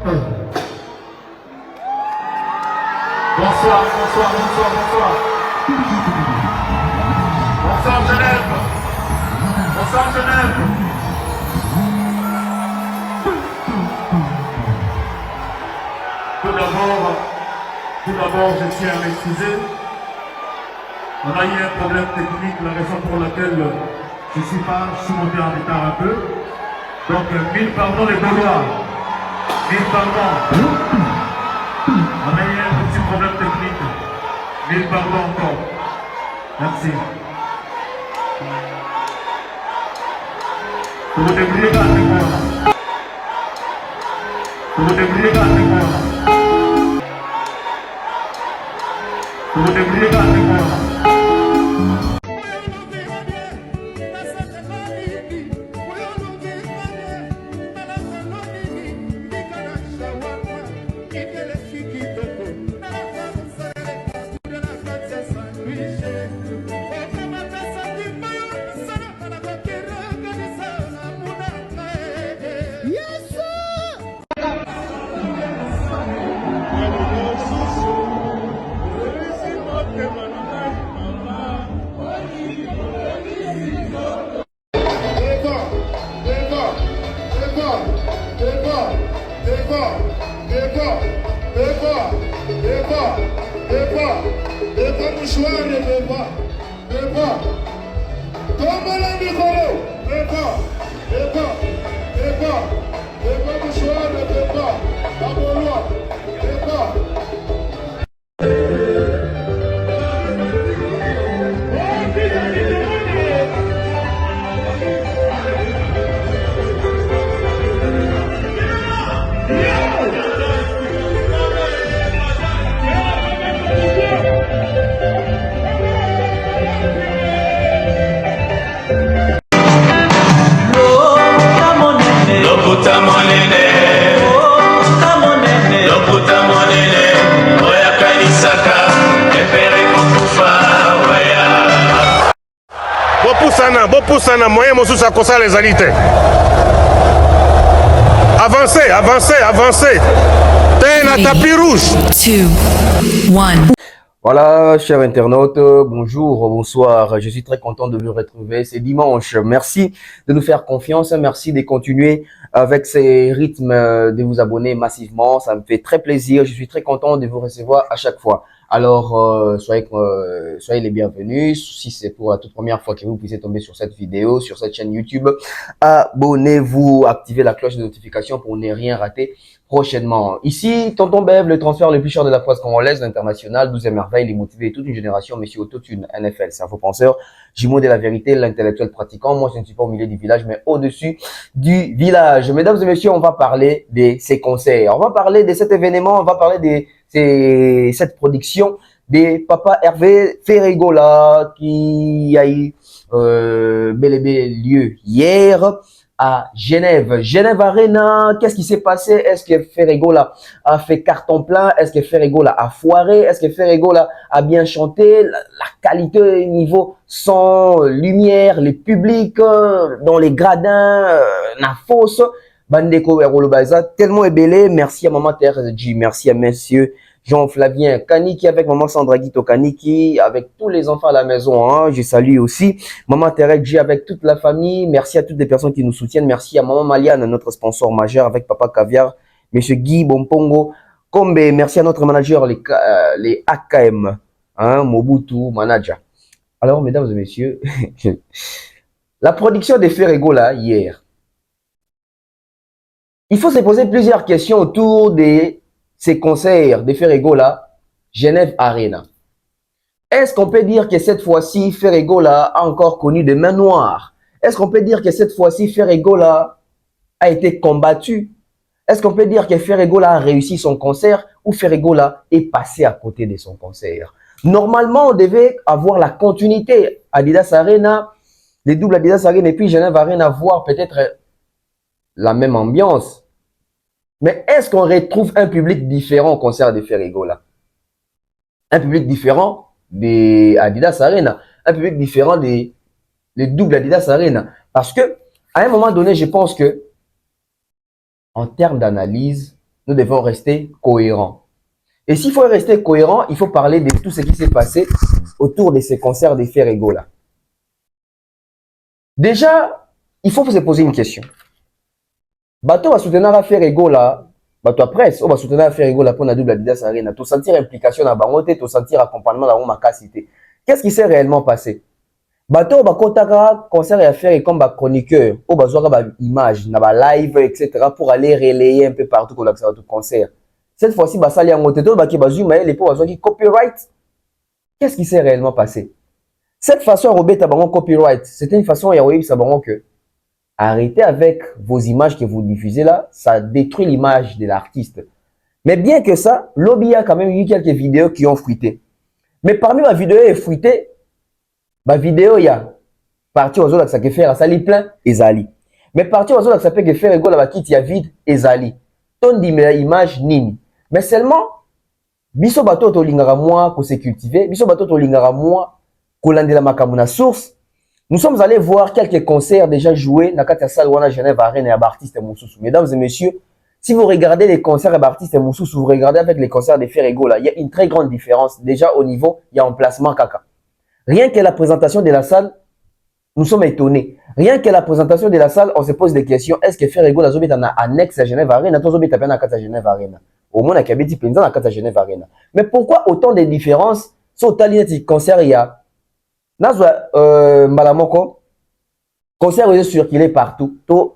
Bonsoir, bonsoir, bonsoir, bonsoir. Bonsoir Genève. Bonsoir Genève. Tout d'abord, je tiens à m'excuser. On a eu un problème technique, la raison pour laquelle je suis monté en retard un peu. Donc, mille pardons les Gaulois. Mille pardons. On a eu un petit problème technique. Mille pardons encore. Merci. Vous vous débrouillez avec moi. Vous vous débrouillez avec moi. Vous vous débrouillez avec moi. Bopusana moyen mosusu akosala ezali te. Avancez, avancez, avancez. T'es na tapis rouge. 2, 1. Voilà, chers internautes, bonjour, bonsoir. Je suis très content de vous retrouver. C'est dimanche. Merci de nous faire confiance. Merci de continuer avec ces rythmes, de vous abonner massivement. Ça me fait très plaisir. Je suis très content de vous recevoir à chaque fois. Alors, soyez les bienvenus. Si c'est pour la toute première fois que vous puissiez tomber sur cette vidéo, sur cette chaîne YouTube, abonnez-vous, activez la cloche de notification pour ne rien rater prochainement. Ici, Tonton Bev, le transfert le plus cher de la presse congolaise, l'international, 12e merveille, les motivés, toute une génération, Monsieur Autotune, NFL, cerveau penseur, jumeau de la vérité, l'intellectuel pratiquant. Moi, je ne suis pas au milieu du village, mais au-dessus du village. Mesdames et messieurs, on va parler de ces concerts. On va parler de cet événement, on va parler de cette production de Papa Hervé Ferregola qui a eu bel et bien lieu hier à Genève. Genève Arena, qu'est-ce qui s'est passé? Est-ce que Ferregola a fait carton plein? Est-ce que Ferregola a foiré? Est-ce que Ferregola a bien chanté? La qualité niveau son, lumière, les publics, dans les gradins, la fosse. Bandeko Erolobaza, tellement ébélé. Merci à Maman Thérèse G. Merci à Monsieur Jean-Flavien Kaniki avec Maman Sandra Guito Kaniki, avec tous les enfants à la maison. Hein. Je salue aussi Maman Thérèse G avec toute la famille. Merci à toutes les personnes qui nous soutiennent. Merci à Maman Maliane, notre sponsor majeur avec Papa Caviar, Monsieur Guy Bompongo Kombe. Merci à notre manager, les AKM, hein, Mobutu Manager. Alors, mesdames et messieurs, la production de Ferregola hier. Il faut se poser plusieurs questions autour de ces concerts de Ferregola, Genève Arena. Est-ce qu'on peut dire que cette fois-ci, Ferregola a encore connu des mains noires? Est-ce qu'on peut dire que cette fois-ci, Ferregola a été combattu? Est-ce qu'on peut dire que Ferregola a réussi son concert ou Ferregola est passé à côté de son concert? Normalement, on devait avoir la continuité. Adidas Arena, les doubles Adidas Arena et puis Genève Arena, voir peut-être la même ambiance. Mais est-ce qu'on retrouve un public différent au concert de Ferregola? Un public différent des Adidas Arena, un public différent des doubles Adidas Arena. Parce que, à un moment donné, je pense que, en termes d'analyse, nous devons rester cohérents. Et s'il faut rester cohérent, il faut parler de tout ce qui s'est passé autour de ces concerts des Ferrego là. Déjà, il faut se poser une question. Bato va soutenir à Ferrego là, bato à presse, on va soutenir à Ferrego là pour la double Adidas Arena, tout sentir implication dans Bangote, tout sentir accompagnement dans ma cité. Qu'est-ce qui s'est réellement passé? Bato va contacter concert et affaire comme ba chroniqueur, ou ba zoa ba image, na ba live, etc. pour aller relayer un peu partout pour l'accès à tout concert. Cette fois-ci, ba sali en moteto, ba ki ba zoom les pour ba qui copyright. Qu'est-ce qui s'est réellement passé? Cette façon à Robert Tabangon copyright, c'était une façon à Yaoui Sabangon que arrêtez avec vos images que vous diffusez là, ça détruit l'image de l'artiste. Mais bien que ça, Lobby a quand même eu quelques vidéos qui ont fuité. Mais parmi ma vidéo est fuité, ma vidéo il y a parti aux autres qui fait ça plein et zali. Mais parti aux autres qui peut faire ego la kit il y a vide et zali. Ton dit mais image nini. Mais seulement biso bato to lingara moi ko se cultiver, biso bato to lingara moi ko landela makamuna source. Nous sommes allés voir quelques concerts déjà joués dans la salle Wana Genève Arena et à Bartiste Moussous. Mesdames et messieurs, si vous regardez les concerts à Bartiste Moussous, vous regardez avec les concerts des Ferrego là, il y a une très grande différence. Déjà au niveau, il y a emplacement caca. Rien que la présentation de la salle, nous sommes étonnés. Rien que la présentation de la salle, on se pose des questions. Est-ce que Ferrego là, zobé en annexe à Genève Arena, tout zobé tapé dans la Genève Arena. Au moins, il y a des dans la Genève Arena. Mais pourquoi autant de différences sur autant de concerts il y a? Nazwa Malamoko, concert est circulé partout, to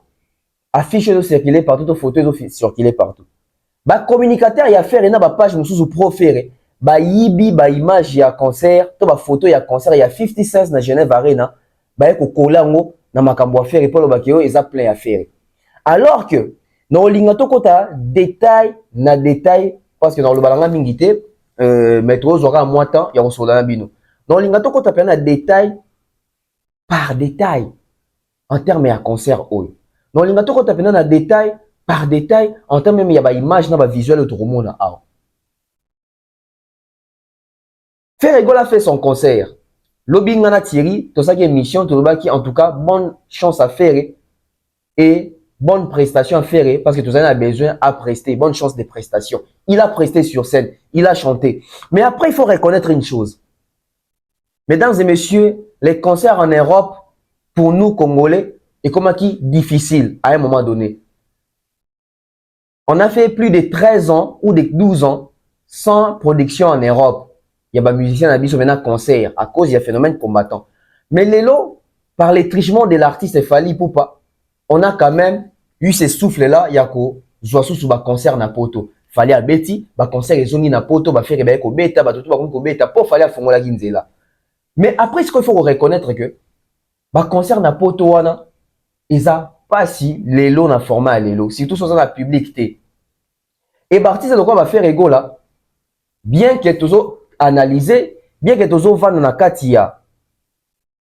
affiche de circuler partout, to photo de circuler partout. Ba communicateur ya faire na ba page mususu proféré, ba yibi ba image ya concert, to ba photo ya concert ya 50 cents na Genève Arena, ba ko kolango na makambo affaire pour le bakio eza plein affaire. Alors que no linga to kota détail na détail parce que dans le balanga mingité métro zora moi temps ya kosola bino. Donc, l'ingato ko tapé na détail par détail en termes de concert haut. Donc, l'ingato ko tapé na détail par détail en termes même il y a ba image na ba visuel autour monde a. Ferrego a fait son concert. Lobby ngana Thierry, to ça qui émission to ba qui en tout cas bonne chance à faire et bonne prestation à faire parce que tout ça a besoin à prester, bonne chance de prestation. Il a presté sur scène, il a chanté. Mais après il faut reconnaître une chose. Mesdames et messieurs, les concerts en Europe, pour nous Congolais, est comme qui difficile à un moment donné. On a fait plus de 13 ans ou de 12 ans sans production en Europe. Il y a des musiciens qui ont maintenant concert à cause du phénomène combattant. Mais les lots, par les trichements de l'artiste Fali Poupa, on a quand même eu ces souffles-là. Il y a ko Zoassou sous ba concert na poto. Fali a beti, ba concert ezongi na poto, ba faire ba ko beta, ba tout ba ko beta, pour Fali a fongola ginzela. Mais après, ce qu'il faut reconnaître que, bah, concert na poto wana, ils a pas si les lots na format les lots, surtout sur la publicité. Et Bartiste de quoi va faire ego là, bien que toujours analysé, bien que toujours vendre na katia,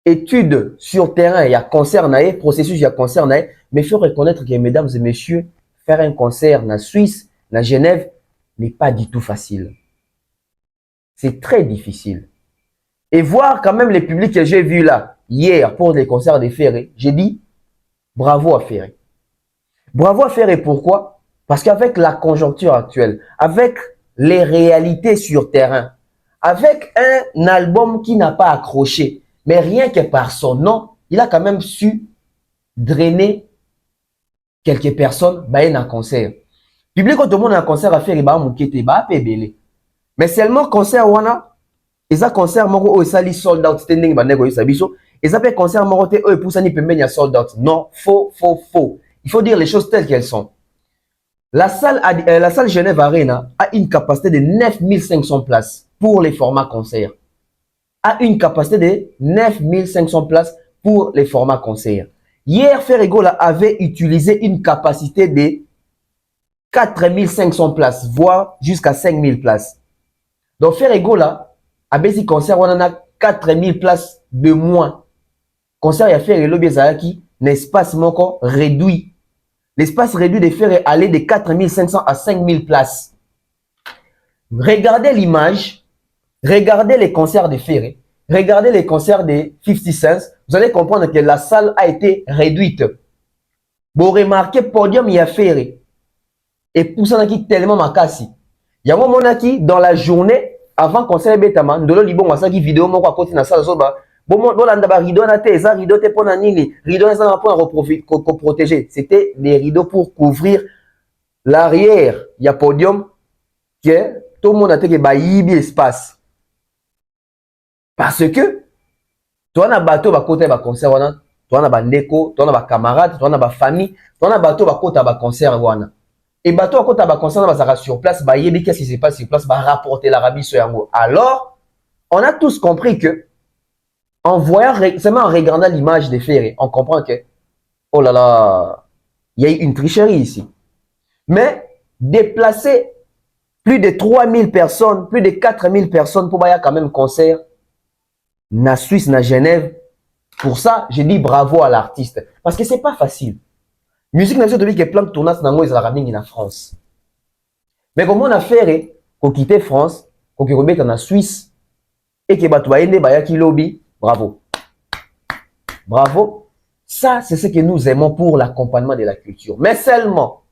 études sur terrain, il y a concert naé, processus il y a concert naé, mais il faut reconnaître que mesdames et messieurs, faire un concert na Suisse, na Genève, n'est pas du tout facile. C'est très difficile. Et voir quand même les publics que j'ai vus là, hier, pour les concerts des Ferré, j'ai dit, bravo à Ferré. Bravo à Ferré, pourquoi? Parce qu'avec la conjoncture actuelle, avec les réalités sur terrain, avec un album qui n'a pas accroché, mais rien que par son nom, il a quand même su drainer quelques personnes, bah, un concert. Public, quand tout le monde a un concert à faire, il va mouqueter, bah, pébélé. Mais seulement concert, wana, et ça concert moko ça li sold out standing ba nego ça biso et ça fait concert moko te eux pour ça ni pembeni ya sold out. Non, faux. Il faut dire les choses telles qu'elles sont. La salle Genève Arena a une capacité de 9500 places pour les formats concerts. A une capacité de 9500 places pour les formats concerts. Hier Ferrego avait utilisé une capacité de 4500 places voire jusqu'à 5000 places. Donc Ferrego à Bessi concert, on en a 4000 places de moins. Concert, il y a fait le Biezaki, l'espace réduit. L'espace réduit de faire aller de 4500 à 5000 places. Regardez l'image, regardez les concerts de Ferré, regardez les concerts de 50 Cents, vous allez comprendre que la salle a été réduite. Vous remarquez, podium, il y a Ferré. et poussant tellement makasi. Yango monaki dans la journée avant concert betama ndolo libongo asaki vidéo moko à côté na salle zoba. Bon landa ba rideau na te, eza rideau te pona nini, rideau eza na point protéger. C'était des rideaux pour couvrir l'arrière, il y a podium que tout le monde a été bayibi espace. Parce que toi na bateau ba côté ba concert wana, toi na ba ndeko, toi na ba camarade, toi na ba famille, toi na bateau ba côté ba concert wana. Et bateau ba côté ba concert na ba sur place, ba yebi qu'est-ce qui se passe sur place, ba rapporter l'Arabie Saoudite. Alors, on a tous compris que en voyant seulement en regardant l'image des ferrés, on comprend que oh là là, il y a eu une tricherie ici. Mais déplacer plus de 3000 personnes, plus de 4000 personnes pour bailler quand même concert na Suisse, na Genève. Pour ça, je dis bravo à l'artiste. Parce que c'est pas facile. Musique n'a pas que plein de tournages dans la France. Mais comment on a fait qu'on quitte France, qu'on quitte en Suisse, et que tu baya qui lobby, bravo. Bravo. Ça, c'est ce que nous aimons pour l'accompagnement de la culture. Mais seulement,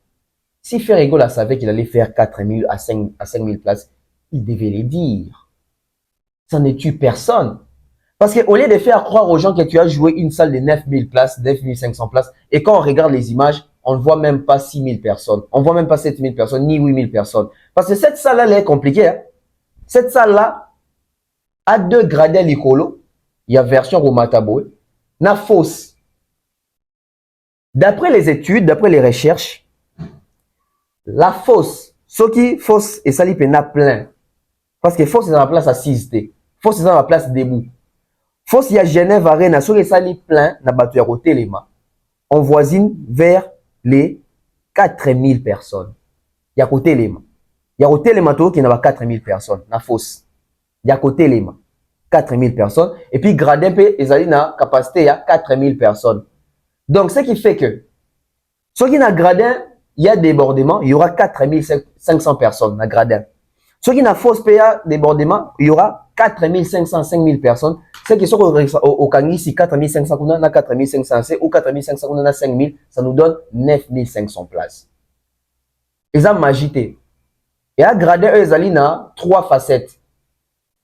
si Ferrigola savait qu'il allait faire 4000 à 5000 places, il devait les dire. Ça ne tue personne. Parce qu'au lieu de faire croire aux gens que tu as joué une salle de 9000 places, 9500 places, et quand on regarde les images, on ne voit même pas 6000 personnes. On ne voit même pas 7000 personnes, ni 8000 personnes. Parce que cette salle-là, elle est compliquée. Hein? Cette salle-là a 2 gradins Licolo. Il y a version Romataboe. Na fausse. D'après les études, d'après les recherches, la fosse, ce qui fosse et sali pena plein. Parce que fosse est dans la place assise. Fosse est dans la place debout. Fosse il y a Genève Arena, ce qui sali plein, na batu ya Rotelema. On voisine vers les 4000 personnes. Il y a Rotelema. Il y a Rotelema qui n'a pas 4000 personnes. Na fosse. Il y a Rotelema. 4000 personnes. Et puis Gradin P, ils ont na capacité, il y a 4000 personnes. Donc, ce qui fait que, ce qui n'a Gradin, il y a débordement, il y aura 4500 personnes à Gradin. Ce qui n'a fausse PA débordement, il y aura 4500, 5000 personnes. Ce qui sont au Kangisi, 4500, on a 4500, ou 4500, on a 5000, ça nous donne 9500 places. Et ça, magité. Et à Gradin, eux, ils ont 3 facettes.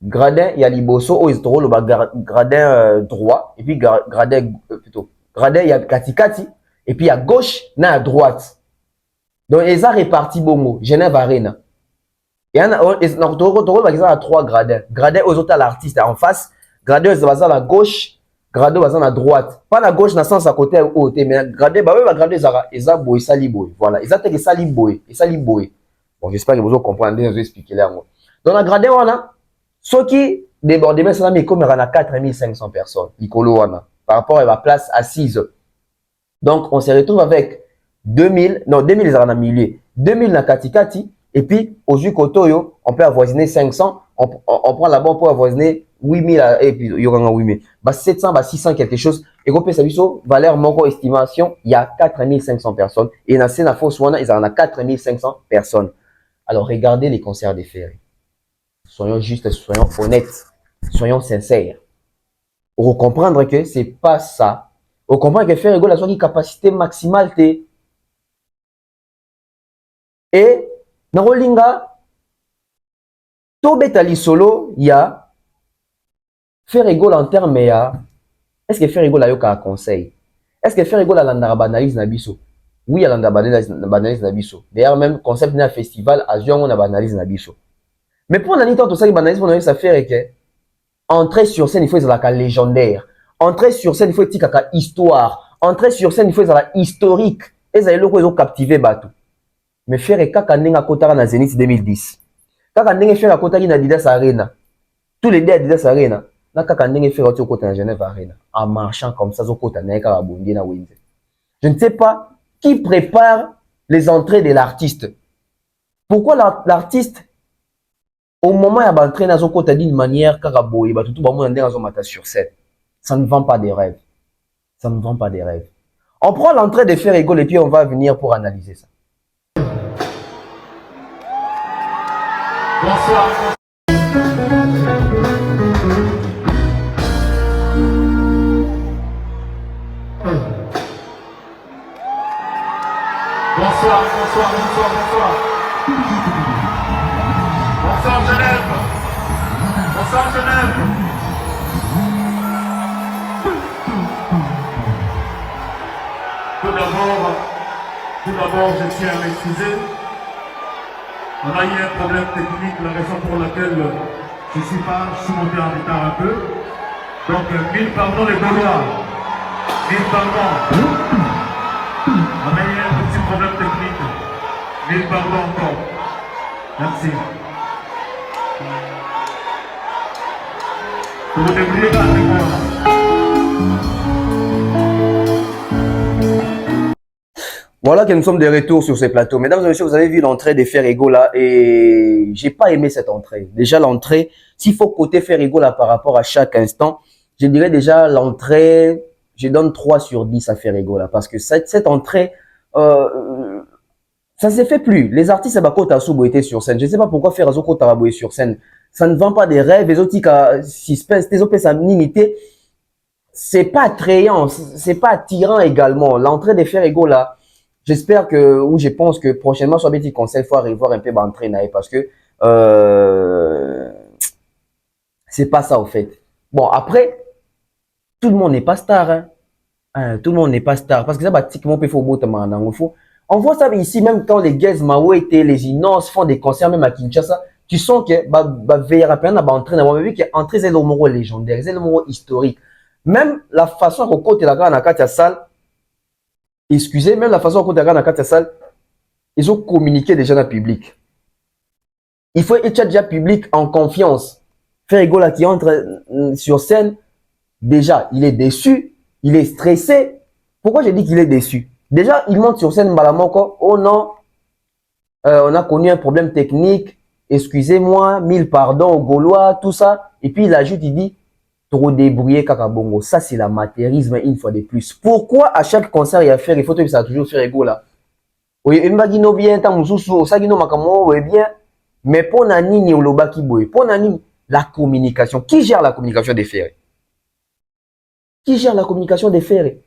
Gradin, il y a Liboso, ils ont le gradin droit, et puis gradin, plutôt. Gradin, il y a Katikati, et puis à gauche, à droite. Donc, ils ont réparti Bongo, Genève Arena. Et il y a 3 gradins. Gradin, aux autres, l'artiste en face. Gradin, ils sont à gauche. Gradin, ils sont à droite. Pas à gauche, dans le sens à côté, au côté. Mais Gradin, ils ont boy, sali boy. Voilà. Ils ont été sali boy. Et sali boy. Bon, j'espère que vous comprenez, je vais expliquer là. Donc, la Gradin, voilà. Ceux qui débordent, c'est là, comme il y a 4500 personnes. Par rapport à la place assise. Donc, on se retrouve avec 2000, non, 2000 ils en ont milieu, 2000 na Katikati, et puis au Jukotoyo, on peut avoisiner 500, on prend là-bas, on peut avoisiner 8000, et puis il y aura 8000, 700, 600 quelque chose, et on peut savoir, valeur, mon estimation, il y a 4500 personnes, et dans la fosse, ils en ont 4500 personnes. Alors, regardez les concerts des ferries. Soyons justes, soyons honnêtes, soyons sincères. Pour comprendre que c'est pas ça. Pour comprendre que faire la une capacité maximale t. Et dans Rolinga, to betali solo, il y a faire égale en termes ya. Est-ce que faire égale a yoka conseil? Est-ce que faire égale a l'andara banalise na biso? Oui, à l'andara banalise na biso. D'ailleurs, même concept d'un festival, à Zion, on a banalise na biso. Mais pour l'année, tout ça, banalise, on a eu ça faire que entrer sur scène, il faut être légendaire. Entrer sur scène, il faut être histoire. Entrer sur scène, il faut être historique. Et ça, ils ont captivé bateau. Mais faire et kaka nenga kotara na Zenith 2010. Kaka nenga faire kota na Adidas Arena. Tous les deux Adidas Arena. Na kaka nenga faire autre kota na Genève Arena. En marchant comme ça, zo kota na kaka bondi na Windsor. Je ne sais pas qui prépare les entrées de l'artiste. Pourquoi l'artiste au moment où il y a entré dans un côté d'une manière caraboye, tout le monde est sur scène. Ça ne vend pas des rêves. Ça ne vend pas des rêves. On prend l'entrée de faire égale et puis on va venir pour analyser ça. Bonsoir. Bonsoir. bonsoir, bonsoir, bonsoir, bonsoir. Bonsoir Genève. Bonsoir Genève. Tout d'abord, je tiens à m'excuser. On a eu un problème technique, la raison pour laquelle je suis monté en retard un peu. Donc, 1000 pardons les Gaulois. 1000 pardons. On a eu un petit problème technique. 1000 pardons encore. Merci. Vous vous débrouillez là avec moi. Voilà que nous sommes de retour sur ces plateaux. Mesdames et messieurs, vous avez vu l'entrée des Ferrego là et j'ai pas aimé cette entrée. Déjà l'entrée, s'il faut côté Ferrego là par rapport à chaque instant, je dirais déjà l'entrée, je donne 3 sur 10 à Ferrego là parce que cette entrée, ça se fait plus. Les artistes Bakota Soubo étaient sur scène. Je ne sais pas pourquoi Ferrazo Kotarabo est sur scène. Ça ne vend pas des rêves. Les autres suspense, les autres sa minité. C'est pas attrayant, c'est pas attirant également. L'entrée des Ferrego là. J'espère que, ou je pense que prochainement, sur petit conseil, il faut arriver voir un peu d'entraîner parce que c'est pas ça au fait. Bon, après, tout le monde n'est pas star. Tout le monde n'est pas star. Parce que ça, pratiquement, il faut on voit ça ici, même quand les Gaz Mawete, les Inos font des concerts, même à Kinshasa, tu sens que Vérapen a entraîné. On a vu qu'entrée, c'est le numéro légendaire, c'est le numéro historique. Même la façon qu'on compte la salle, excusez, même la façon dont on regarde dans la salle, ils ont communiqué déjà dans le public. Il faut être déjà public en confiance. Ferrego là qui entre sur scène, déjà, il est déçu, il est stressé. Pourquoi j'ai dit qu'il est déçu? Déjà, il monte sur scène, Balamoko, oh non, on a connu un problème technique, excusez-moi, 1000 pardons aux Gaulois, tout ça. Et puis il ajoute, il dit, trop débrouillé kakabongo. Ça, c'est l'amateurisme une fois de plus. Pourquoi à chaque concert, il y a faire, il faut que ça toujours Ferrego là. Oui, il m'a dit non bien, tant mususu, ça qui non makamo, oui bien. Mais pour nani ou loba qui boy, pour nani la communication. Qui gère la communication des ferrés? Qui gère la communication des ferrés?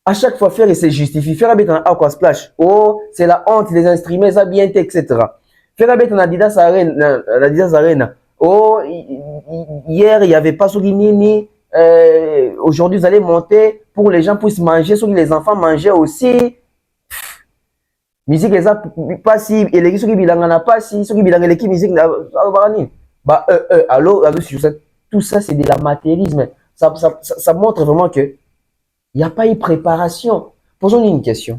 À chaque fois, Ferré se justifie. Ferré est en Aqua Splash. Oh, c'est la honte, les instruments, ça bien, etc. Ferré est en Adidas Arena. Oh, hier, il n'y avait pas Soginini. Aujourd'hui, vous allez monter pour les gens puissent manger. Ceux qui les enfants mangeaient aussi. Musique, les a pas si. Et les gens qui bilangana pas si. Ceux qui bilangana l'équipe musique. Allô, tout ça, c'est de l'amateurisme. Ça montre vraiment que il n'y a pas eu préparation. Posons une question.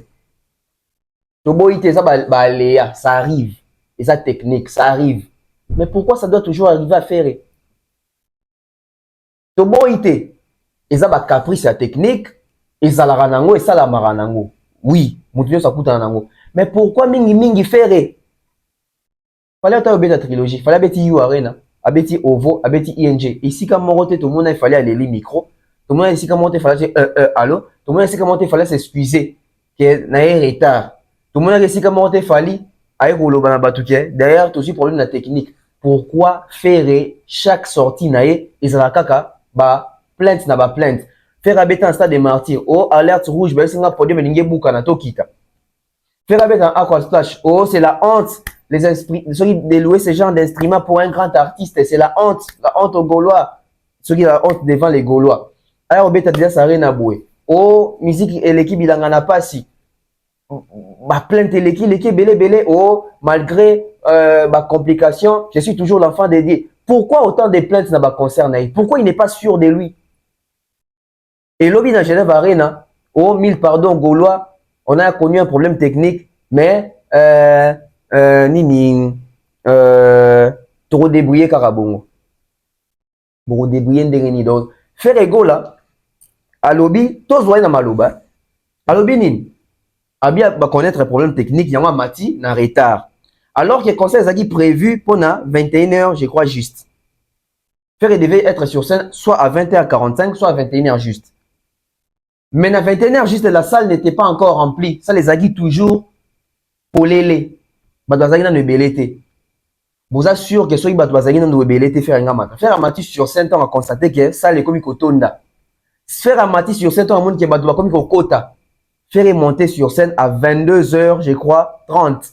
Ça arrive. Et ça technique, ça arrive. Mais pourquoi ça doit toujours arriver à faire? Toboïté, et ça va caprice la technique, et ça la ranango, et ça la maranango. Oui, moutilio ça coûte ranango. Mais pourquoi mingi faire? Fallait avoir la trilogie, fallait avoir You Arena, abeti Ovo, abeti ING. Ici quand monter tout le monde il fallait aller les micros. Tout le monde ici quand monter il fallait allô. Tout le monde ici quand monter il fallait s'excuser que n'a retard. Tout le monde ici quand monter il fallait aller rouler dans batouké. Derrière tout aussi problème de la technique. Pourquoi faire chaque sortie naé et ça kaka ba plainte na ba plainte faire abeta un stade de martyrs oh alerte rouge ba singa podium linge buka na tokita faire abeta un Aqua Splash oh c'est la honte les esprits ceux qui louer ce genre d'instruments pour un grand artiste c'est la honte aux Gaulois ceux qui la honte devant les Gaulois alors obeta déjà ça rien à bouer oh musique et l'équipe il en a pas si ma plainte l'équipe belé oh malgré ma complication je suis toujours l'enfant dédié. Pourquoi autant de plaintes dans ma concert? Pourquoi il n'est pas sûr de lui? Et lobby dans Genève Arena oh 1000 pardons Gaulois on a connu un problème technique mais trop débrouillé carabongo trop débrouillé ndengeni donc Ferrego là à lobby tous voient dans maloba à lobby nini a bien connaître un problème technique, il y a un mati en retard. Alors que le concert est prévu pour 21h, je crois juste. Ferré devait être sur scène soit à 20h45, soit à 21h juste. Mais à 21h juste, la salle n'était pas encore remplie. Ça les a dit toujours pour les. Badouazagi n'a ne belete. Vous assure que ceux qui badouazagi n'a ne belete faire un matin. Faire un mati sur scène, on a constaté que ça les comme kotonda. Faire un mati sur scène, on a montré que badouazagi comme kota. faire monter sur scène à 22h, je crois, 30.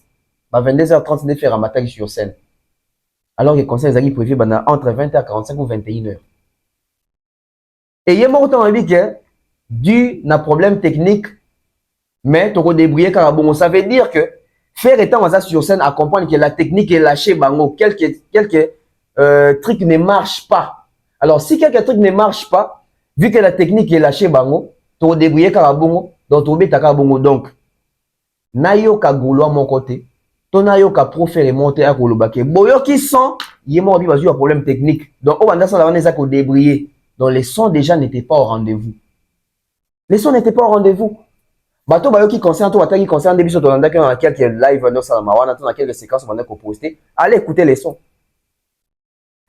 À 22h30, c'est de faire un matin sur scène. Alors que le concert est prévu entre 20h45 ou 21h. Et il y a mon temps que dû à un problème technique, mais tu as débrouillé car bon, ça veut dire que faire étant sur scène à comprendre que la technique est lâchée, bango, quelques trucs ne marchent pas. Alors si quelques trucs ne marchent pas, vu que la technique est lâchée, bango, tu as débrouillé car bon, donc tu as car bon. Donc, nayo ka golo à mon côté, ton ayo ka pro faire monter à kolobake. Boyo qui sent, il y a un problème technique. Donc, on va ça ça ko débrouiller. Donc les sons déjà n'étaient pas au rendez-vous. Les sons n'étaient pas au rendez-vous. Bato bayo qui concerne toi, qui concerne début sur ton andaka dans quelques live dans salamawana, dans quelques séquences on va poster. Allez écouter les sons.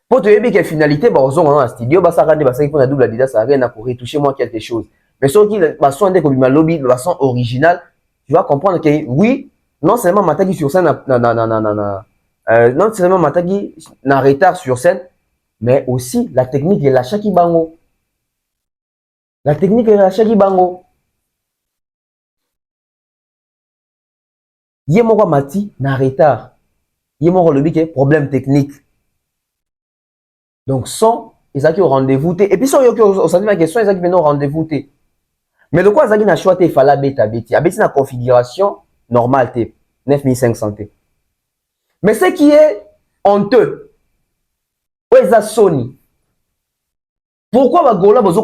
Pour te dire que finalité bah aux on studio bah ça rende bah ça il faut la double adidas ça rien à pour retoucher moi quelque chose. Mais ceux qui bah son dès comme lobby bah son original, tu vas comprendre que oui, non seulement Matagi sur scène non seulement Matagi na retard sur scène, mais aussi la technique est la Shaki Bango. La technique est la Shaki Bango. Yemoro Mati na retard. Yemoro le bique problème technique. Donc son ils ont au rendez-vous et puis son yoki au sentiment que son ils ont au rendez-vous. Mais de quoi Zagi na choisi il fallait bêta bêti. Abeti na configuration normale t 9500 t. Mais ce qui est honteux, Oeza Sony. Pourquoi va gola bozo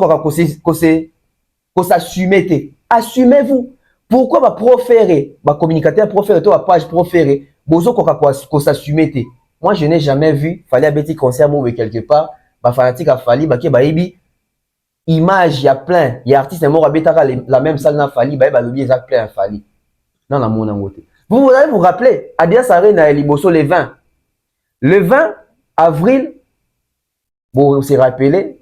ko s'assumer? Assumez-vous. Pourquoi va proférer, va communicateur proférer, toi page proférer, bozo ko s'assumer? Moi je n'ai jamais vu, fallait un petit concert ou quelque part, ba fanatique a fallu, ba ke ba ebi image il y a plein, il y a artiste mort abetaka la même salle na fallu, ba lobby exact plein fallu. Non la mon ngote. Vous allez vous rappeler, Adidas Arena et Liboso le 20. Le 20 avril, vous vous rappelez,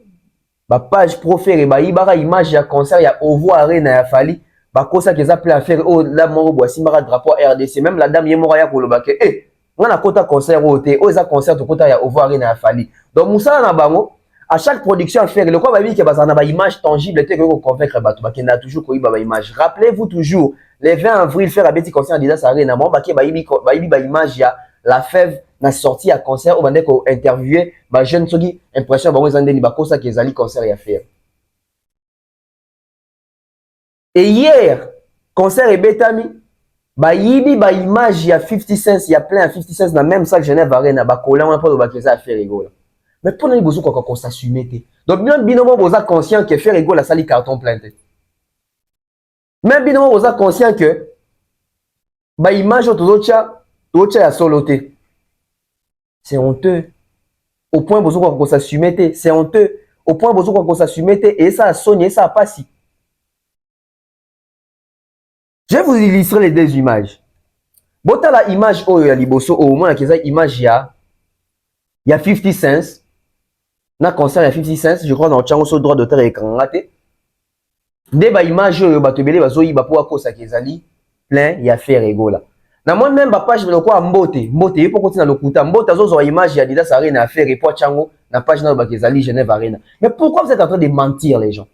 ma page proférée, bah ibara image ya concert ya Ovo Arena ya Fali, bah kosa qu'ils appellent à faire oh la moro boisi mara drapeau RDC, même la dame yemora ya kolobake on a kota concert au thé, oh ça concert to kota ya Ovo Arena ya Fali. Donc Moussa na bango à chaque production à faire le quoi bah oui que bah ça na ba image tangible te que convaincre bato bah qui n'a toujours quoi ba image. Rappelez-vous toujours le 20 avril faire un petit concert Adidas Arena, moi bah qui bah image ya la fève na sorti à concert au bande ko interviewer ba jeune soki impression bango zande ni ba kosa ke zali concert ya faire. Et hier concert et betami ba yibi ba image ya 50 cents ya plein 50 cents na même salle Genève Arena ba kola on pas ba keza faire rigolo. Mais pour nous besoin qu'on s'assumer. Donc bien binomo boza conscient que faire rigolo la sali carton plein. Même binomo boza conscient que ba image tozocha ya soloté. C'est honteux. Au point besoin qu'on s'assume, c'est honteux. Au point besoin qu'on s'assume et ça a sonné, ça a passé. Je vais vous illustrer les deux images. Bota la image au Liboso au moins la image il y a 50 cents. Na concert il y a 50 cents, je crois dans le chango sur droit d'auteur et kangaté. Deba image au batebele bazoyi ba pour kosa kezali plein il y a faire rigola. Na moi même ba page le quoi mbote il faut continuer le kuta mbote azo image ya Adidas Arena à faire et pour chango na page na ba kezali Genève Arena. Mais pourquoi vous êtes en train de mentir les gens?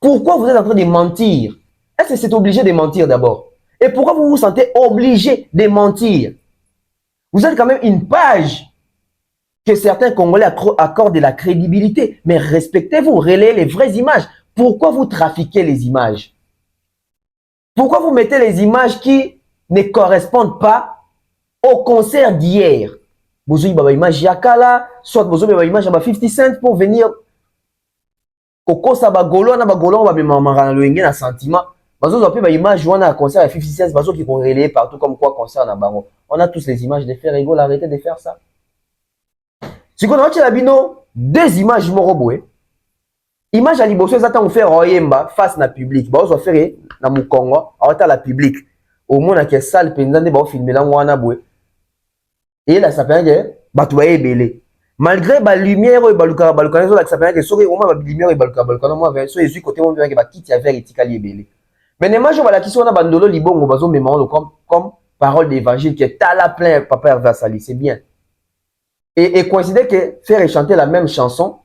Pourquoi vous êtes en train de mentir? Est-ce que c'est obligé de mentir d'abord? Et pourquoi vous vous sentez obligé de mentir? Vous êtes quand même une page que certains Congolais accordent de la crédibilité. Mais respectez-vous, relayez les vraies images. Pourquoi vous trafiquez les images? Pourquoi vous mettez les images qui ne correspondent pas au concert d'hier? Vous avez une image Yakala, soit vous avez une image à 50 cents pour venir. Koko Sabagolo, na bagolo, on va me un sentiment. Vous avez une image où on a un concert à 50 cents, parce qu'ils vont relayer partout comme quoi concert na bango. On a tous les images de faire rigolo, arrêtez de faire ça. Si on a la bino, deux images moroboué. Image à Liboso, ils attendent faire Royemba face na public. Bah, on va faire na Mukongo, on va la public. Au moins, on a une salle pendant de filmer là, on a boué. Et là, ça fait que bah tu vas belé. Malgré la lumière, baluka ça fait que sur au moins la lumière baluka moi vers sur les côté on vient que bah quitte à faire etikali belé. Mais les images voilà qui sont na bandolo libongo bazo mémorando comme parole d'évangile qui est à la plein papa Versali, c'est bien. Et considère que faire chanter la même chanson,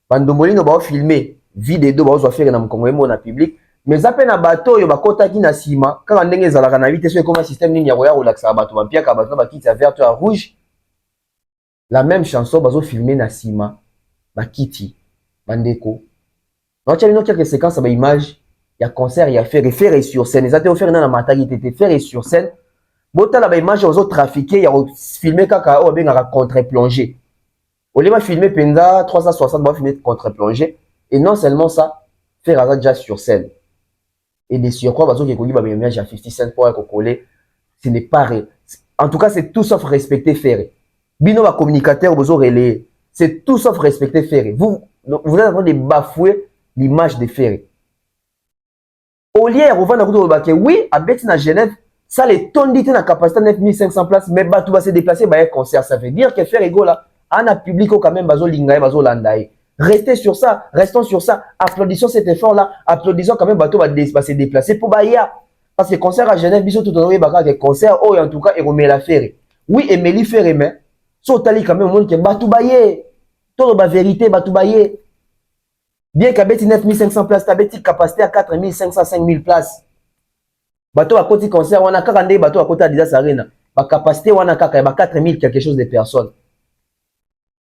bandomoli no ba filmer vidéo ba zo faire na Mukongo mo na public, mais ça peine à bateau yo bakota ki na sima quand ndenge ezalaka na vitesse comme un système nini ya koya relaxa bato ba piaka bato ba kiti ya vert à rouge la même chanson bazo filmer na sima ba kiti bandeko non tu as quelques séquences ba image ya concert ya faire sur scène ça te offert na mataki te faire sur scène botala ba image ozo trafiquer ya filmer kaka o benga contre-plongée au lieu de filmer penza 360 ba filmer contre-plongée et non seulement ça faire ça déjà sur scène et des surcroît bazo qui ba image à 50 cents pour coller ce n'est pas réel. En tout cas c'est tout sauf respecter faire bino ba communicateur bozo relayer c'est tout sauf respecter faire vous êtes en train de bafouer l'image de faire au lieu de oui à Betty na Genève ça les tondité na capacité 9500 places mais batou va se déplacer ba un concert ça veut dire que faire ego là en a public quand même bazo lingaye bazo landaye. Restez sur ça, restons sur ça, applaudissons cet effort-là, applaudissons quand même bateau va se déplacer pour Bahia. Parce que concert à Genève, bisous tout le monde, des concerts, oh, en tout cas, et remet la faire. Oui, et Méli faire, mais, so tali quand même, au monde qui est batou Bahia. Tout la vérité, batou Bahia. Bien qu'à Betty 9500 places, t'as Betty capacité à 4500, 5000 places. Bateau à côté concert, on a 42 bateaux à côté Adidas Arena. Ma capacité, on a 4000 quelque chose de personnes.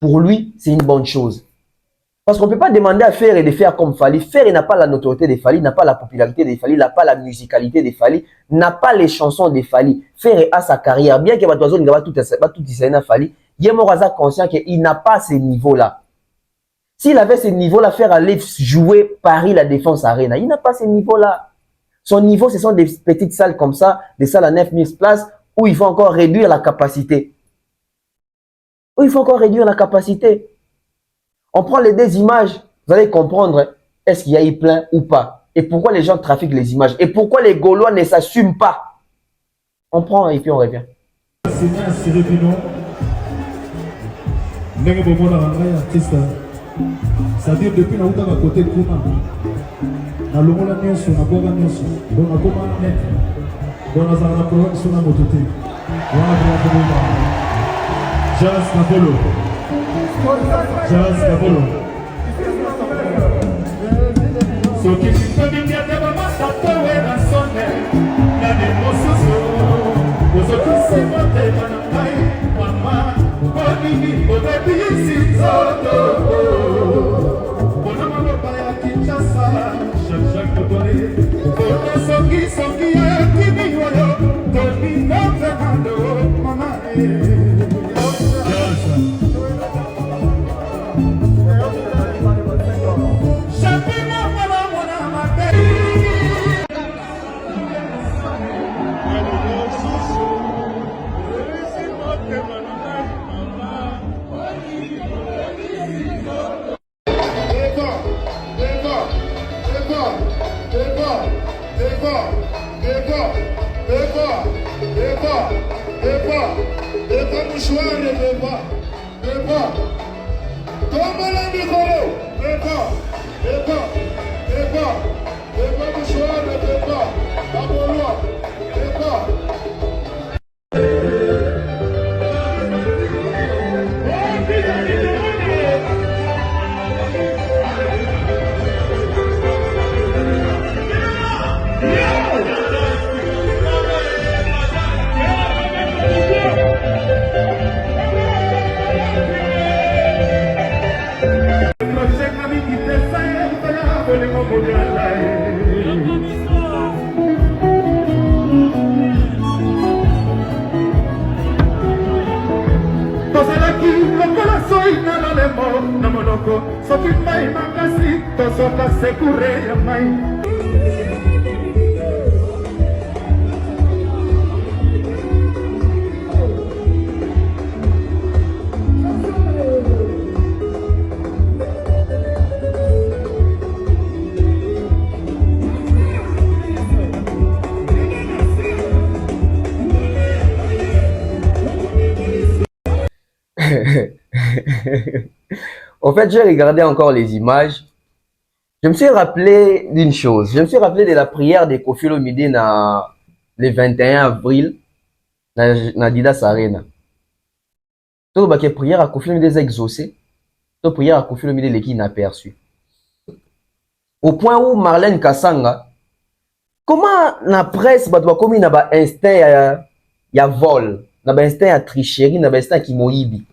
Pour lui, c'est une bonne chose. Parce qu'on ne peut pas demander à Faire et de faire comme Fally. Faire n'a pas la notoriété de Fally, n'a pas la popularité de Fally, n'a pas la musicalité de Fally, n'a pas les chansons de Fally. Faire a sa carrière. Bien que Batoizo n'a pas tout dit à Fally, Yemoraza conscient qu'il n'a pas ce niveau-là. S'il avait ce niveau-là, Faire allait jouer Paris la Défense Arena. Il n'a pas ce niveau-là. Son niveau, ce sont des petites salles comme ça, des salles à 9000 places, où il faut encore réduire la capacité. Où il faut encore réduire la capacité. On prend les deux images, vous allez comprendre est-ce qu'il y a eu plein ou pas. Et pourquoi les gens trafiquent les images. Et pourquoi les Gaulois ne s'assument pas. On prend et puis on revient. C'est-à-dire depuis la route à côté de Kouma. Na lomola nyonso na boga nyonso. Donc na koma net. Donc na zana programme sur la mototé. Voilà pour la Jas Napolo. Jas Napolo. So que tu peux bien de maman ça te wera sonne. Na de mososo. Oso kisi mote manai. Mama, bonini, obebi si zoto. En fait, j'ai regardé encore les images. Je me suis rappelé d'une chose. Je me suis rappelé de la prière de Koffi Olomide le 21 avril dans Adidas Arena. Toute la prière à Koffi Olomide est exaucée. Toute prière à Koffi Olomide est inaperçue. Au point où Marlène Kassanga Comment la presse va comme il a instinct ya vol, na ba instinct ya tricherie, na ba instinct qui moyibi.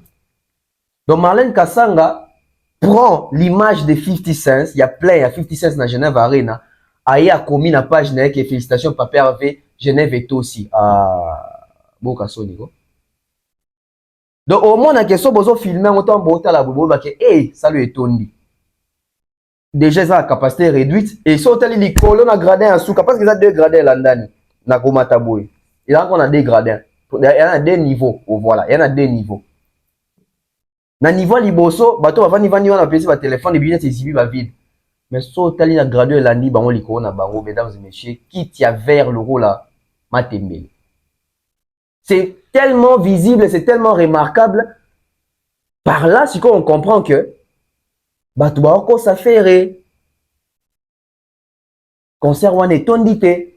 Donc Marlène Kassanga prend l'image de 50 Cent, il y a plein, il y a 50 Cent dans Genève Arena, aïe a commis la page que félicitations Papa Hervé, Genève est aussi à Bokassoni. Donc au moins la question bozo filmer autant bota la bobo ba que hey, salut etondi. Déjà ça a capacité réduite et si on t'a les colonnes à gradin en sous parce que ça deux gradins là-dedans na komata boy. Il y a encore des gradins. Il y en a deux niveaux, voilà, il y en a deux niveaux. Na niveau liboso, bato va vani vani wana pesi ba téléphone et bien c'est zibi ba vide. Mais so tali na gradé landi bango liko na bango mesdames et messieurs, qui tient vers le rôle là matembele. C'est tellement visible, c'est tellement remarquable. Par là, si on comprend que bato ba ko s'affaire concert wana etondite.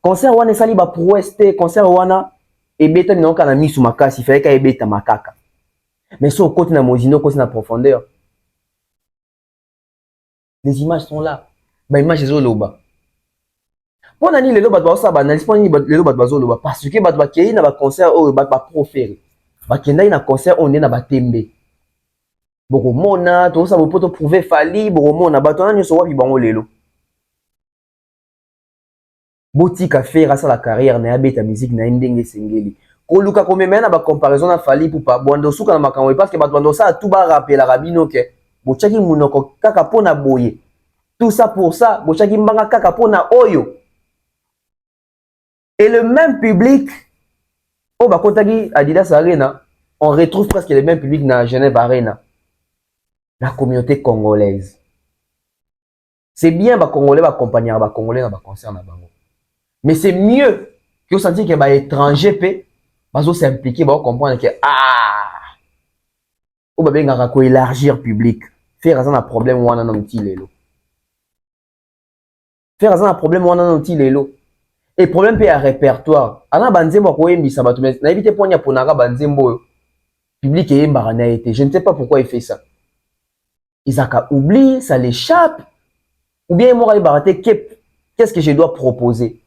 Concert wana sali ba proueste, concert wana ebeta minoko na misu makasi, il fallait ka ebeta makaka. Mais si on côté na mozino, côté na profondeur, les images sont là. Bah images sont là. Pour nani les loba doit ça banaliser pour nani les loba doit loba parce que ba kei na ba concert oh ba proférer. Ba kenda na concert on est na ba tembe. Boko mona to ça poto prouver fali boko mona ba to nani so wapi bango lelo. Botika faire ça la carrière na abeta musique na ndenge sengeli. Koluka komemena ba comparaison na fali pour pas bondo suka na makambo parce que ba bondo ça tout ba rappeler la rabino ke bochaki munoko kaka pona boye. Tout ça pour ça, bochaki mbanga kaka pona oyo. Et le même public au bakotaki Adidas Arena, on retrouve presque le même public na Genève Arena. La communauté congolaise. C'est bien ba congolais ba accompagner ba congolais na ba concert na bango. Mais c'est mieux que vous sentiez que ba étranger pe bazo s'impliquer, ba comprendre que ou ba benga ko élargir public, faire ça un problème wana na mti lelo. Faire ça un problème wana na mti lelo. Et problème pe à répertoire. Ana banzembo ko yembisa batu mais na éviter ponya ponaka banzembo public et mbarana été. Je ne sais pas pourquoi il fait ça. Isaka oublie, ça l'échappe. Ou bien moi baraté qu'est-ce que je dois proposer?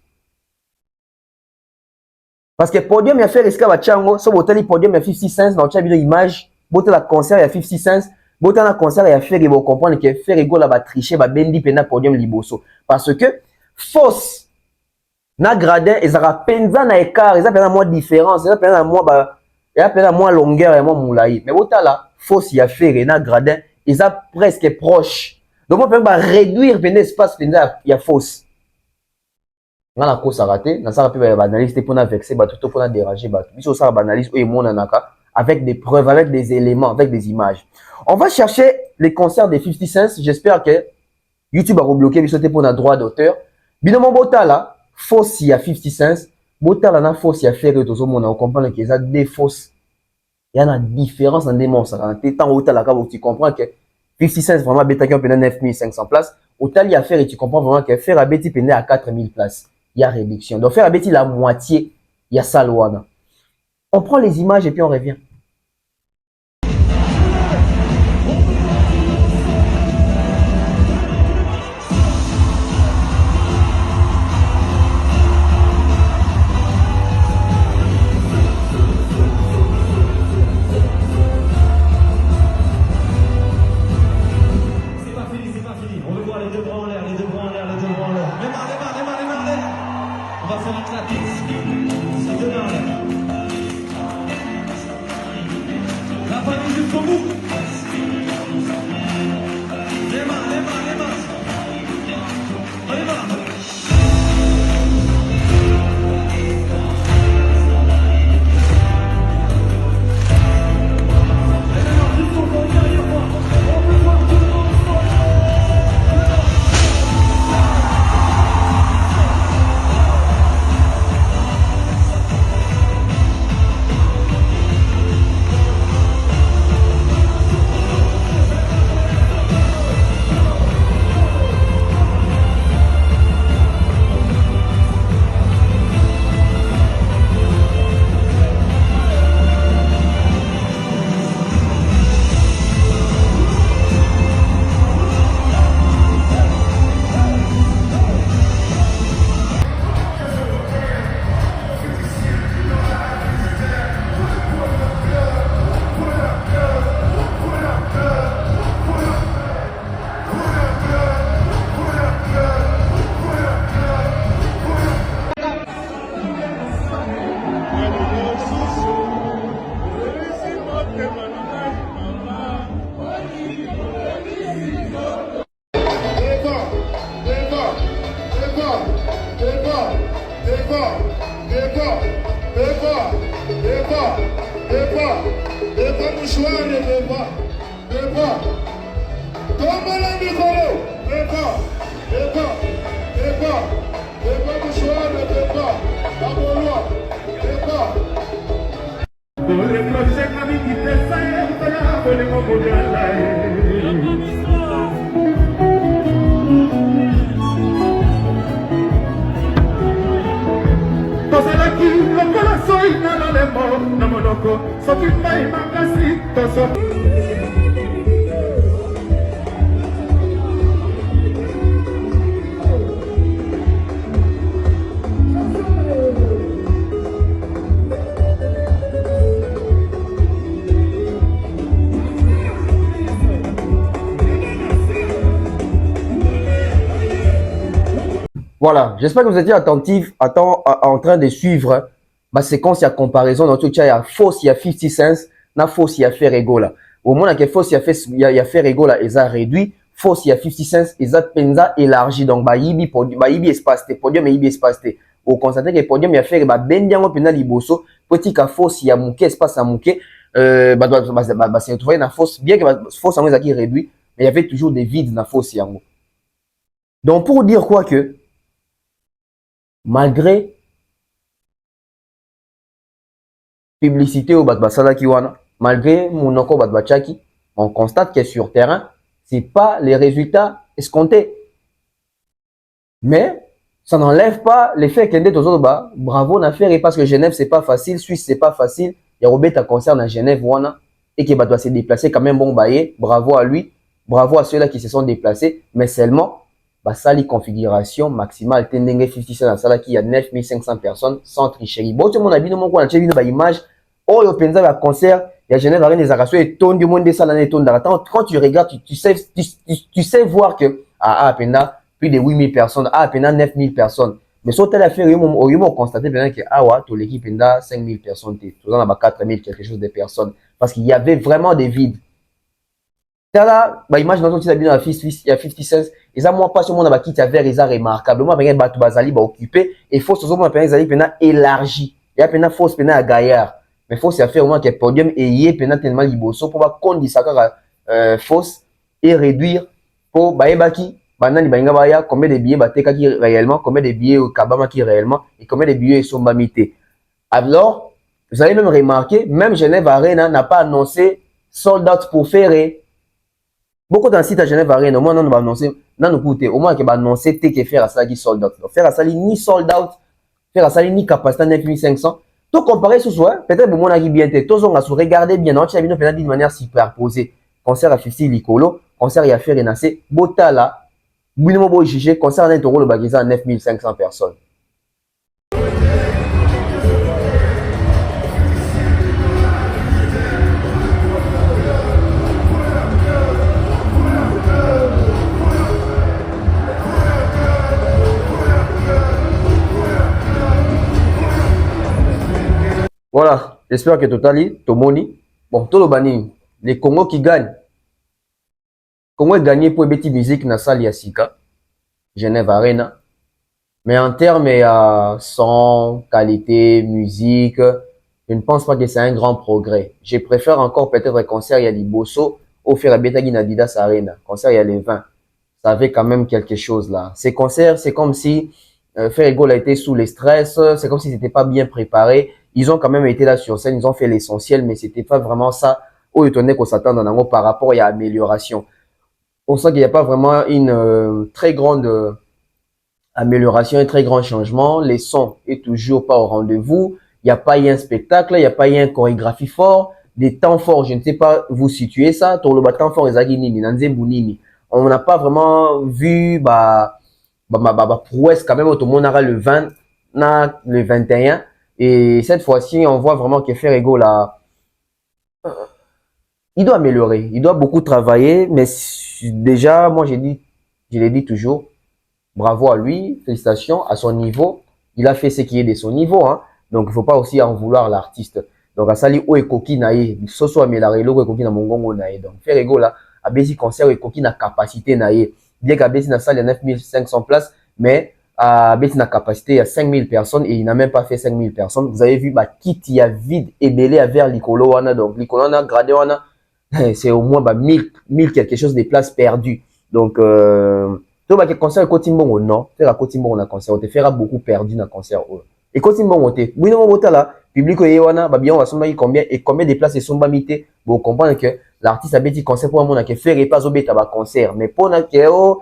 Parce que podium ya faire eska ba chango, so botali podium ya 50 Cent na cha vidéo image, botala concert ya 50 Cent, botala concert ya faire et vous comprendre que faire ego la ba tricher ba bendi pena podium liboso parce que fausse na gradin ezaka penza na écart, ezaka pena moins différence, ezaka pena moins ba ezaka pena moins longueur et moins moulaï. Mais botala fausse ya faire na gradin, ezaka presque proche. Donc on peut ba réduire pena espace penza ya fausse. Ngana ko sa raté na ça peut ba analyse pour na vexer ba tout pour na déranger ba biso ça ba analyse o mona naka avec des preuves, avec des éléments, avec des images. On va chercher les concerts des 50 Cent, j'espère que YouTube a rebloqué biso te pour na droit d'auteur. Binomo botala fausse ya 50 Cent, botala na fausse ya faire to mona on comprend que ça des fausses. Il y a une différence en démon ça quand temps botala ka tu comprends que 50 Cent vraiment beta qui pendant 9500 places, autant y a faire et tu comprends vraiment que faire à beti pendant à 4000 places. Il y a réduction. Donc faire à bêtise la moitié, il y a ça loin. On prend les images et puis on revient. C'est pas fini. On veut voir les deux bras en l'air, les deux bras en l'air, les deux bras en l'air. Démarre. On va faire un clap. C'est deux mains en l'air. La famille jusqu'au bout. Démarre. On démarre. mouchoir de débat. Débat. Tombe la micro. Débat. Débat. Débat. Débat mouchoir de débat. D'abord, débat. Pour les projets comme qui te saillent, pour les mots de tozalaki lokola soi na lolemo na monoko soki mai makasi toso Voilà, j'espère que vous étiez attentifs, en train de suivre ma séquence de comparaison. Donc, il y a fausse, il y a 50 cents, na fausse, il y a Ferrego là. Au moment où fausse, il y a Ferrego là, ils ont réduit. Fausse, il y a 50 cents, ils ont penza élargi. Donc, bah, yibi espace, podium et yibi espace. Au constater que podium, il y a fait, bah, bendiango pena liboso. Petit qu'à fausse, il y a mouké, espace à mouké. C'est retrouvé dans fausse, bien que fausse, en qui réduit, mais il y avait toujours des vides dans fausse, yango. Donc, pour dire quoi que, malgré publicité au Batbasala Kiwana, malgré Mounoko Batbachaki, on constate que sur terrain, c'est pas les résultats escomptés. Mais ça n'enlève pas l'effet qu'il y a bravo n'a fait parce que Genève c'est pas facile, Suisse c'est pas facile. Il y a Robert concerne à Genève Wana et qui doit se déplacer quand même bon baillé. Bravo à lui, bravo à ceux-là qui se sont déplacés, mais seulement basali configuration maximale tendenge 50 dans sala qui y a 9500 personnes sans tricherie. Bon tout le monde a vu mon quoi, j'ai vu une image oh le penza à concert, il y a Genève avec des arrations et ton du monde des salles et ton d'arrêtant quand tu regardes tu sais voir que à pena plus de 8000 personnes, à pena 9000 personnes. Mais sur telle affaire on constaté bien que ah ouais, toute l'équipe penda 5000 personnes, tout dans 4000 quelque chose de personnes parce qu'il y avait vraiment des vides. Là, bah image dans il y a 50 cents et ça moi pas sur mon abaki qui avait résa remarquablement avec batu bazali ba occupé et faut sur mon pena zali pena élargi et a pena fausse pena à gaillard mais faut faire au moins que podium et y pena tellement liboso pour pas qu'on ça fausse et réduire pour ba ebaki banani ba ngabaya combien de billets bateka qui réellement combien de billets au kabama qui réellement et combien de billets sont bamité. Alors vous allez même remarquer même Genève Arena n'a pas annoncé sold out pour Ferré. Beaucoup dans le site à Genève Arena, au moins, on va annoncer, dans le côté, au moins, qu'on va annoncer que faire à ça qui sold out. Faire à ça ni sold out, faire à ça ni capacité 9500. Tout comparé ce soir, peut-être que mon avis bien été, tous on a su regarder bien, on a vu d'une manière superposée. Concert à Fifi Licolo, concert à faire renasser, Botala, Bouillement Beau Jugé, concert à Nentoro, le Bagisa à 9500 personnes. Voilà, j'espère que Totali, Tomoni, bon, tout le bani, les Congo qui gagnent. Congo est gagné pour Betty Musique na salle Yassika, Genève Arena. Mais en termes de son, qualité, musique, je ne pense pas que c'est un grand progrès. Je préfère encore peut-être un concert Yali Bosso au faire à Betagui Nadidas Arena. Concert Yali 20. Ça avait quand même quelque chose là. Ces concerts, c'est comme si Ferrego a été sous le stress, c'est comme si c'était pas bien préparé. Ils ont quand même été là sur scène, ils ont fait l'essentiel, mais c'était pas vraiment ça où étonné qu'on s'attend en amont par rapport à l'amélioration. On sent qu'il n'y a pas vraiment une très grande amélioration, un très grand changement. Les sons est toujours pas au rendez-vous. Il n'y a pas eu un spectacle, il n'y a pas eu une chorégraphie fort, des temps forts. Je ne sais pas vous situer ça. Pour le temps fort, on n'a pas vraiment vu prouesse quand même. Tout le monde aura le 20, le 21. Et cette fois-ci, on voit vraiment que Ferrego là, il doit améliorer, il doit beaucoup travailler, mais déjà, moi je l'ai dit toujours, bravo à lui, félicitations à son niveau, il a fait ce qui est de son niveau, hein. Donc il ne faut pas aussi en vouloir l'artiste. Donc à Sali ou Ekoki naïe, soso amélioré, l'eau Ekoki na mongongo naïe. Donc Ferrego là, à Bézi concert Ekoki na capacité naïe, bien qu'à Bézi na salle il y a 9500 places, mais à la capacité à 5000 personnes et il n'a même pas fait 5000 personnes. Vous avez vu, bah, kit il y a vide et belé vers l'Icolo wana. Donc, l'Icolo wana, gradé wana, c'est au moins bah, 1000 quelque chose de places perdues. Donc, tu vois, concert et Cotimbon, non, faire la Cotimbon, on a concert, on te fera beaucoup perdu dans le concert. Et Cotimbon, on te, oui, non, on là, public, wana, bah, bien, on va se combien, et combien de places sont pas mises, vous comprenez que l'artiste a petit concert pour un monde qui fait pas au bêta, bah, concert, mais pour un oh,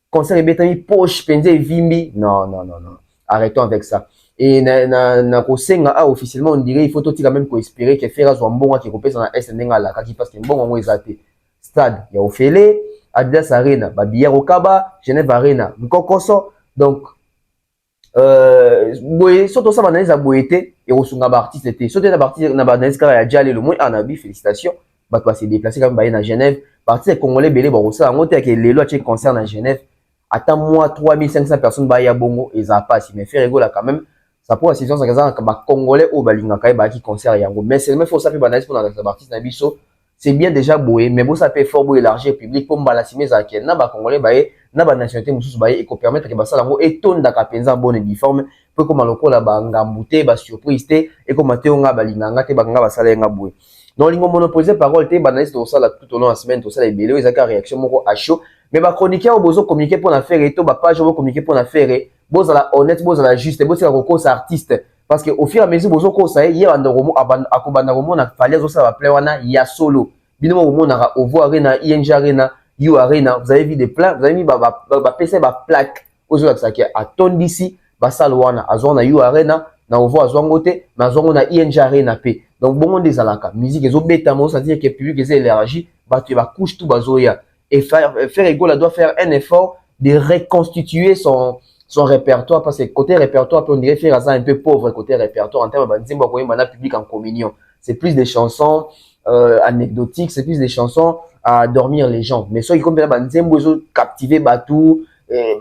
concert et bêta, poche, penze, vimbi, non, non, non, non, arrêtons avec ça. Et na kosenga officiellement on dirait il faut tout quand même ko espérer que faire zo mbonga qui kopesa na SND ngala kaki parce que mbonga ngo ezate stade ya Ofele Adidas Arena ba bière au Kaba Genève Arena Nkokoso donc boye surtout ça banaliser boyete et osunga ba artiste était surtout na artiste na banaliser ka ya Dialé le moins anabi félicitations ba to se déplacer comme ba na Genève parti congolais belé ba ça ngote ke lelo a concert na Genève attends moi 3500 personnes ba ya bongo et ça passe mais faire rigolo quand même ça pour la situation ça que ba congolais au balinga kai ba qui concert yango mais c'est même faut ça fait banaliser pour na artiste na biso c'est bien déjà boé mais bon ça peut fort beau élargir public pour mbalacimer za ken na ba congolais ba na ba nationalité mususu ba et ko permettre que ba ça lango etonda ka penza bonne uniforme pour comme lokola ba ngambute ba surprise te et comme te nga balinga te ba nga ba sala nga boé non lingo monopoliser parole te banaliser tout ça là tout au long de la semaine tout ça les belé ezaka réaction moko à chaud mais ba chroniqueur au besoin communiquer pour na faire et to ba page au communiquer pour na faire boza la honnête boza la juste boza la roko sa artiste parce que au fur et à mesure bozo ko ça hier andoromo akobanda romo na fallait ça va plaire wana ya solo bino romo na ovo arena ING arena you arena vous avez vu des plans vous avez mis ba PC ba plaque ozo la ça qui atondisi ba salwana azona you arena na ovo azwangote na azongo na ING arena p donc bon monde des alaka musique ezo beta mo ça dire que public est élargi ba tu va couche tout bazoya et faire Egola doit faire un effort de reconstituer son répertoire parce que côté répertoire on dirait faire ça un peu pauvre côté répertoire en termes de public en communion c'est plus des chansons anecdotiques c'est plus des chansons à dormir les gens mais soit il comme captiver batou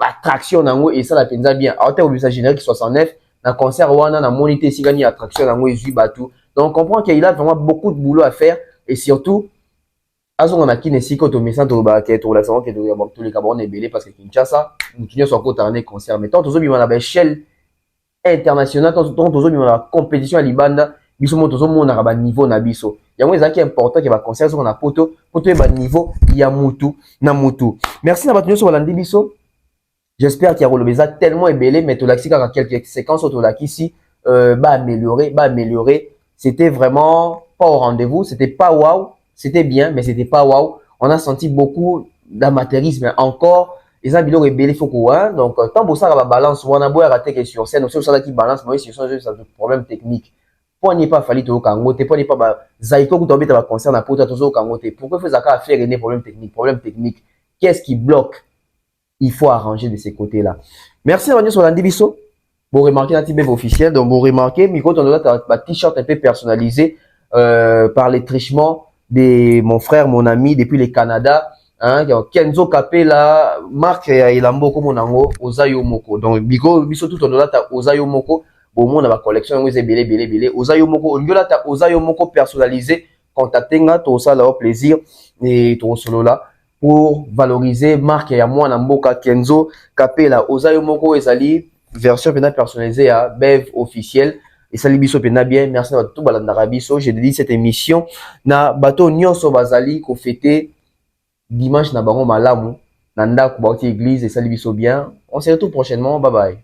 attraction nango et ça la penza bien à hauteur au générique 69 dans concert wana na monité si gagner attraction nango et batou donc on comprend qu'il a vraiment beaucoup de boulot à faire et surtout azonga na kine siko to message to ba ke to la savon ke to ya tous les cabons belé parce que Kinshasa nous tenons son côté en concert mais tant tozo bima na échelle internationale tant tozo bima na compétition à libanda biso mo tozo mona ba niveau na biso yango ezaki important que ba concert so na poto ba niveau ya mutu na mutu merci na batunyo so balandi biso j'espère qu'il y a relobeza tellement belé mais to laxika quelques séquences to lakisi ba améliorer c'était vraiment pas au rendez-vous c'était pas waouh. C'était bien, mais c'était pas waouh. On a senti beaucoup d'amateurisme encore. Les gens biloko ebele faut quoi. Donc tant pour ça la balance, on a beau rater que sur scène, aussi ça qui balance, mais c'est un problème technique. Pour n'y pas fallu to kangote, pour n'y pas zaiko ku tomber ta concert na poto tozo kangote. Pourquoi faut ça faire des problèmes techniques. Qu'est-ce qui bloque? Il faut arranger de ces côtés-là. Merci d'avoir sur l'Andibiso. Vous remarquez un petit peu officiel, donc vous remarquez, micro ton là ta t-shirt un peu personnalisé par les trichements de mon frère, mon ami depuis le Canada, hein, Kenzo Kapela, Marc Elambo comme on Ozayo Moko. Donc biso tout on là ta Ozayo Moko, bon mon a ma collection ngwe belé Ozayo Moko, on là ta Ozayo Moko personnalisé, contactez nga to ça là au plaisir et to solo là pour valoriser Marc et à moi Namboka Kenzo Kapela Ozayo Moko ezali version personnalisée à Bev officiel. Et salut biso pena bien merci à tout balandara biso j'ai dédié cette émission na bato nyonso bazali ko fêter dimanche na bango malamu na ndako ba église et salut biso bien on se retrouve prochainement bye bye.